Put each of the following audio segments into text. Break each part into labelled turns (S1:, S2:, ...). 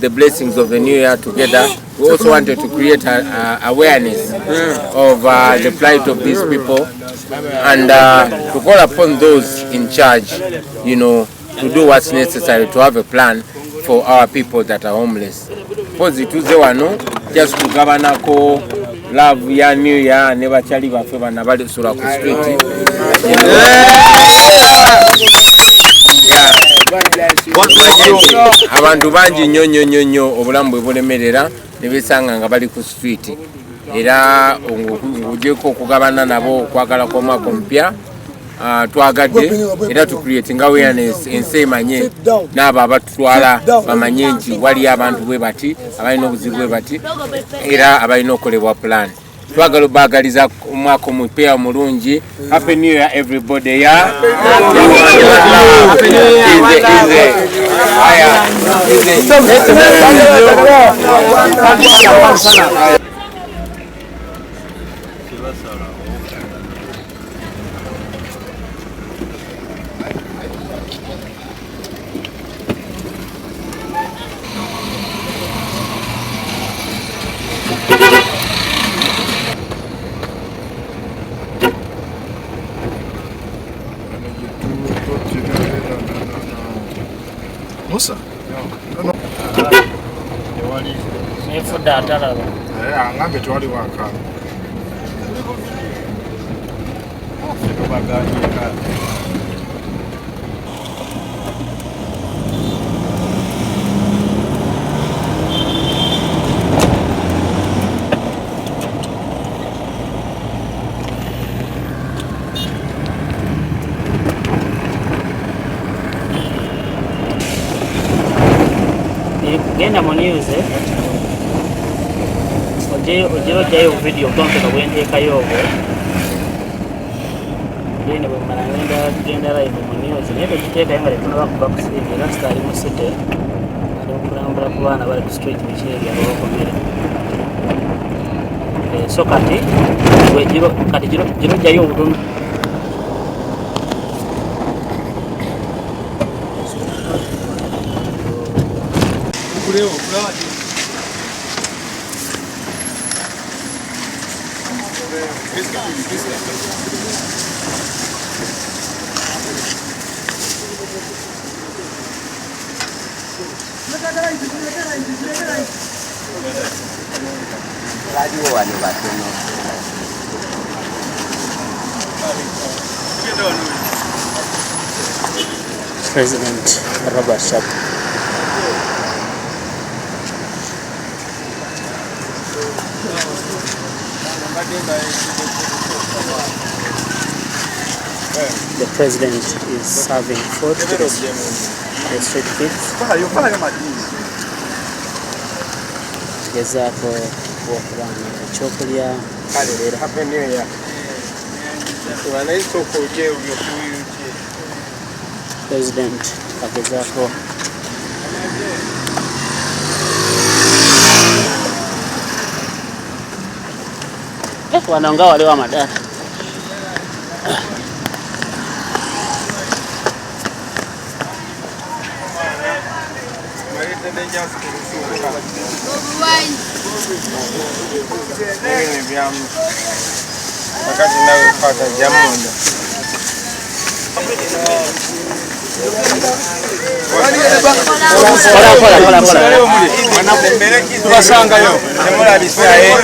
S1: the blessings of the new year together. We also wanted to create awareness of the plight of these people and to call upon those in charge, you know, to do what's necessary to have a plan for our people that are homeless. Pozituze wano just kugabanako love ya new year ne bachali bafe bana bali sura ku street. Abantu bangi nnyo obulamu bwe bulemerera ne besanga nga bali ku street. Era ngujeko okugabana nabo okwagala kw'omwaka omupya twagadde era tu creating awareness ensi emanye n'abo abatutwala bamanye nti wali abantu bwe bati abalina obuzibu bwe bati era abalina okukolebwa plan. Twagala obbagaliza omwaka omupya omulungi. Happy New Year everybody.
S2: Musa? No.
S3: Nefuda atalaba.
S2: Ngambe twali waka.
S3: Genda mu news ojeyo video tonke kabwenteekayo obwo genda bwemala genda live mu news naye tegiteekayo nga tetunaba kuba kusiiga era sitaali mu city ali mukulambula ku baana bali ku street mukireebya lwakomere so kati giro jjayo obutono President Robert Sharp. The president is serving food to the street kids. Gezaako okubanga ekyokulya kalera.
S1: Happy New Year.
S3: President agezaako wano nga waliwo amadala.
S1: Tubasangayo temulabisaaye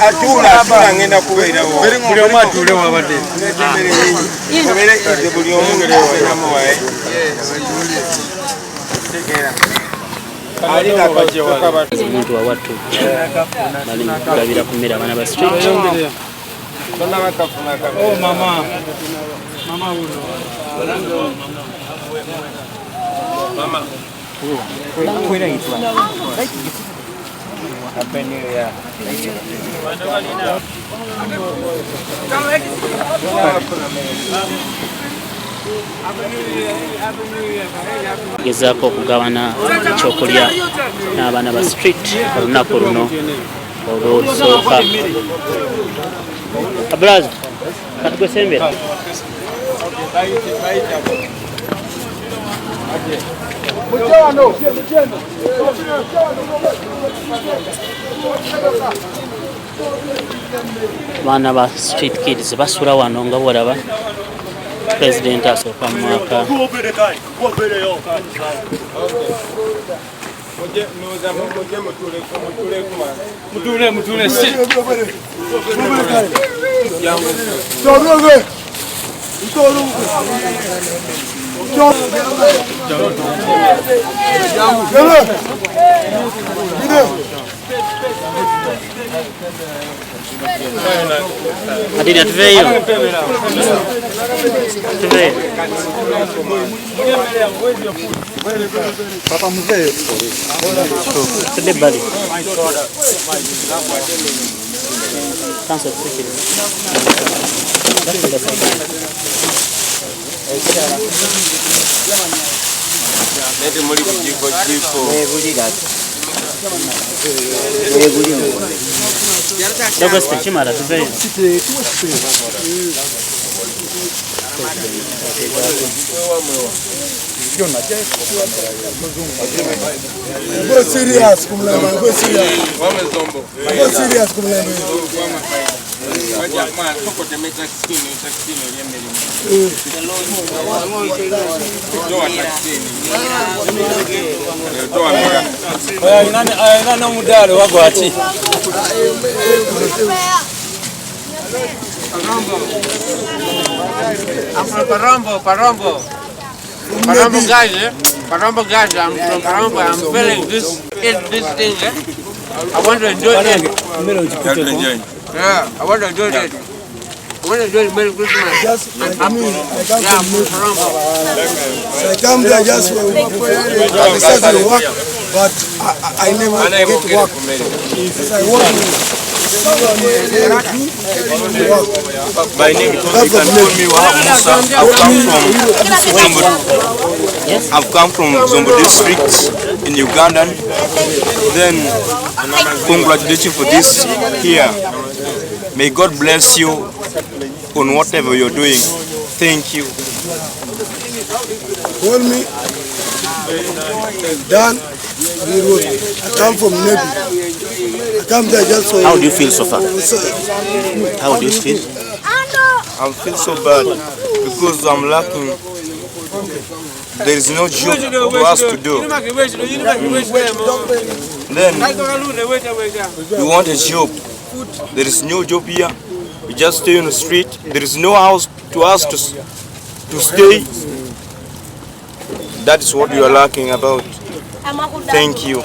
S1: atula ngenda kubeerawo buli omu atuule wabadde buli omu namuwaye
S3: omuntu wawattu bali kulabira ku mmere abaana ba street.
S1: Happy New Year.
S3: Gezaako okugabana ekyokulya n'abaana ba street olunaku luno olw'olusooka. Abulaza kati gwe sembera Abaana ba street kids basula wano nga bwolaba president asooka mu mwaka. Adini atuveyo.
S2: Papa mzee.
S3: Tedebali. Cancel ticket.
S1: Nende muri kujiko jiko.
S3: Dogo chimara tuveyo.
S4: Go serious kumlamba, go serious.
S1: Wamezombo.
S4: Go serious kumlamba.
S1: Wajama soko temeta skini yemeli. Doa taksini. Doa mega. Nani mudalo wako ati. Parambo guys, I'm from Parambo. I'm feeling this thing. I want to enjoy it. Yeah, I want to enjoy it. I want to enjoy Merry Christmas.
S4: Just like me,
S1: Yeah, I'm from Parambo.
S4: I come there just for to work, but I never get to work. Because I work
S5: My name is you can call me Wahab Musa. I've come from Zombo district in Uganda. Then congratulations for this here. May God bless you on whatever you're doing. Thank you.
S4: call me Dan. I come from Nebi. I come there just for.
S3: How do you feel so far? How do you feel?
S5: I feel so bad because I'm lacking. There is no job for us to do. Then we want a job. There is no job here. We just stay on the street. There is no house to us to stay. That is what we are lacking about. Thank you.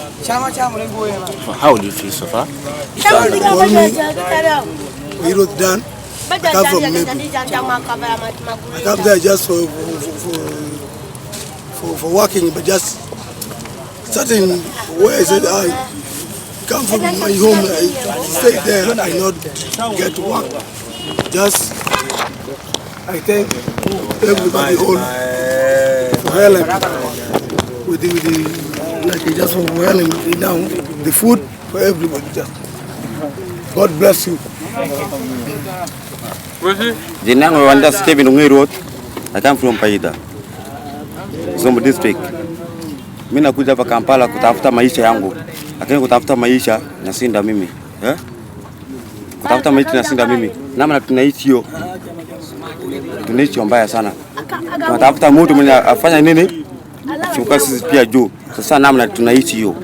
S3: How do you feel so far?
S4: Call me. We wrote down. I come from Nebi. I come there just for working, but just certain where I said I come from my home, I stay there, I not get to work. Just I thank everybody all for helping with the like just for helping now the food for everybody. Just God bless you.
S6: Jina langu Wanda Steven Ungirot. I come from Paida, Zombo district. Mimi nakuja hapa Kampala kutafuta maisha yangu. Lakini kutafuta maisha nasinda mimi. Kutafuta maisha nasinda mimi. Namna tunaishi hiyo. Tunaishi mbaya sana. Tunatafuta mtu mwenye afanya nini? Shuka sisi pia juu. Sasa namna tunaishi hiyo.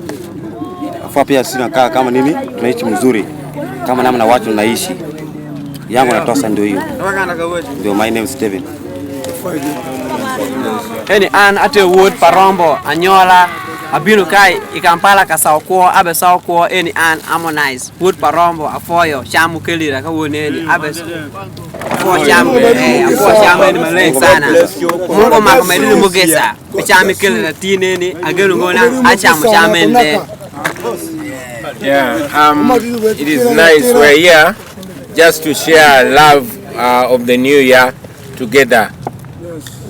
S6: Afua pia sisi nakaa kama nini? Tunaishi mzuri. Kama namna watu tunaishi. Yangu natosa ndio hiyo. Ndio my name is Steven.
S7: Eni an ate wood Parambo anyola abinu kai ikampala kasauko abe sauko eni an harmonize wood Parambo afoyo chamu kelira ka woneni abe afo chamu eni malen sana mungo makomeli mugesa chamu kelira tineni agenu ngona achamu chamende.
S1: Yeah, it is nice. We're here just to share love of the new year together.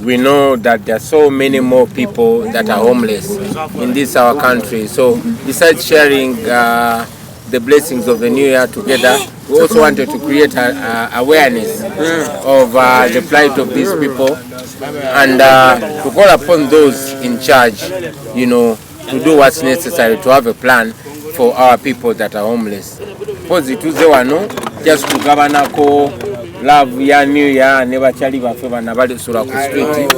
S1: We know that there are so many more people that are homeless in this our country. So besides sharing the blessings of the new year together, we also wanted to create awareness of the plight of these people, and to call upon those in charge, you know, to do what's necessary to have a plan for our people that are homeless. Pozituze wano just kugabanako love ya new ya ne bachali bafe bana bali sura ku street.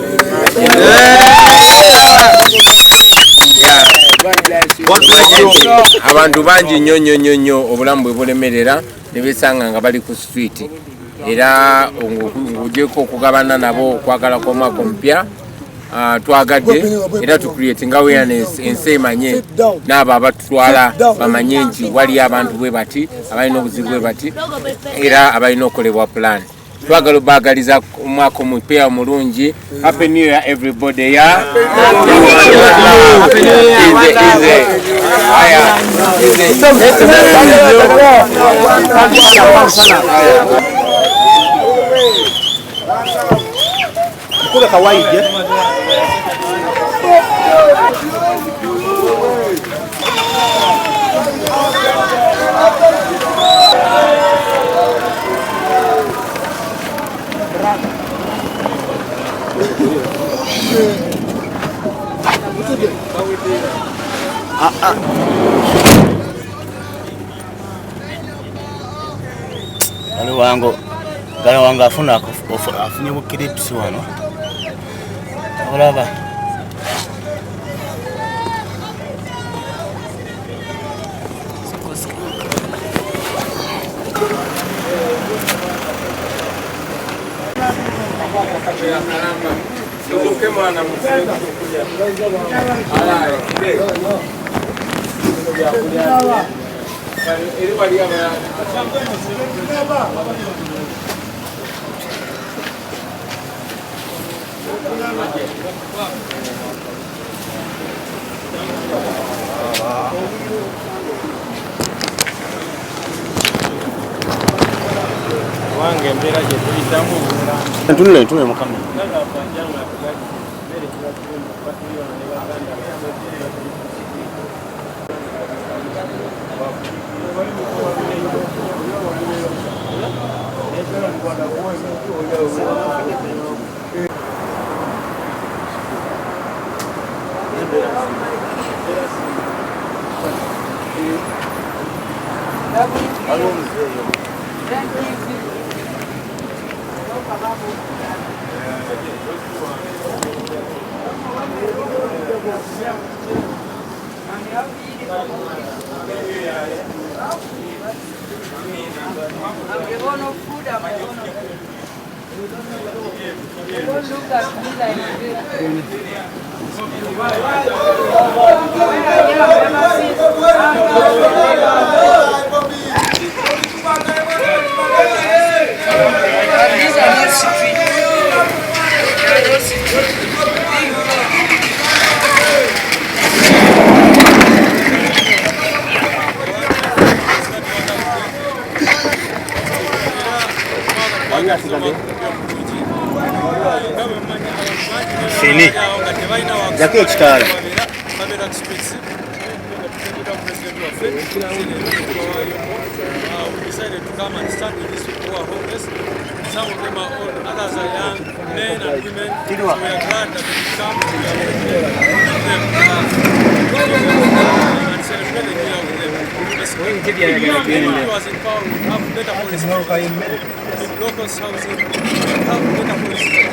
S1: Abantu bangi nnyo obulamu bwe bulemerera ne besanga nga bali ku street, era ngugyeko okugabana nabo okwagala kw'omwaka omupya twagadde era tu creating awareness ensi emanye n'abo abatutwala bamanye nti wali abantu bwe bati abalina obuzibu bwe bati era abalina okukolebwa plan. Twagala obaagaliza omwaka omupya omulungi. Happy New Year everybody. Happy New Year.
S8: Gala wangu afuna afunye bukiripsi wano. Olaba.
S2: Wange mbera je tuyitamu
S8: Tunule mukama. Fini. Jakio kitala.
S9: Decided to come and stand with these people who are homeless. Some of them are old, others are young, men and women. So we are glad that we come and we are with them and celebrate the New Year with them. If he was in power, we would have better policies. With local housing, we would have better policies.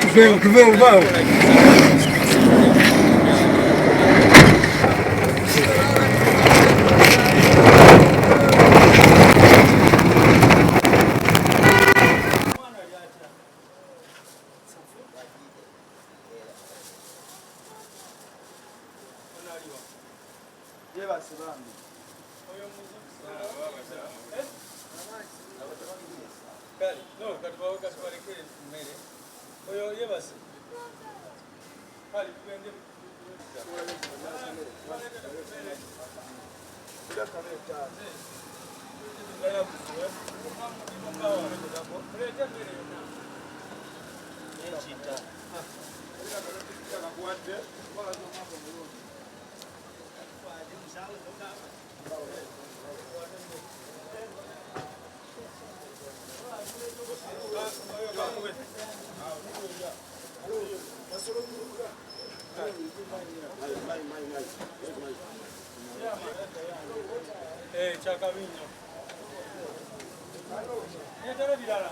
S9: kyakabinyo. Netera birala.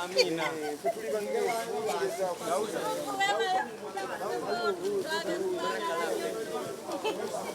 S9: Amina.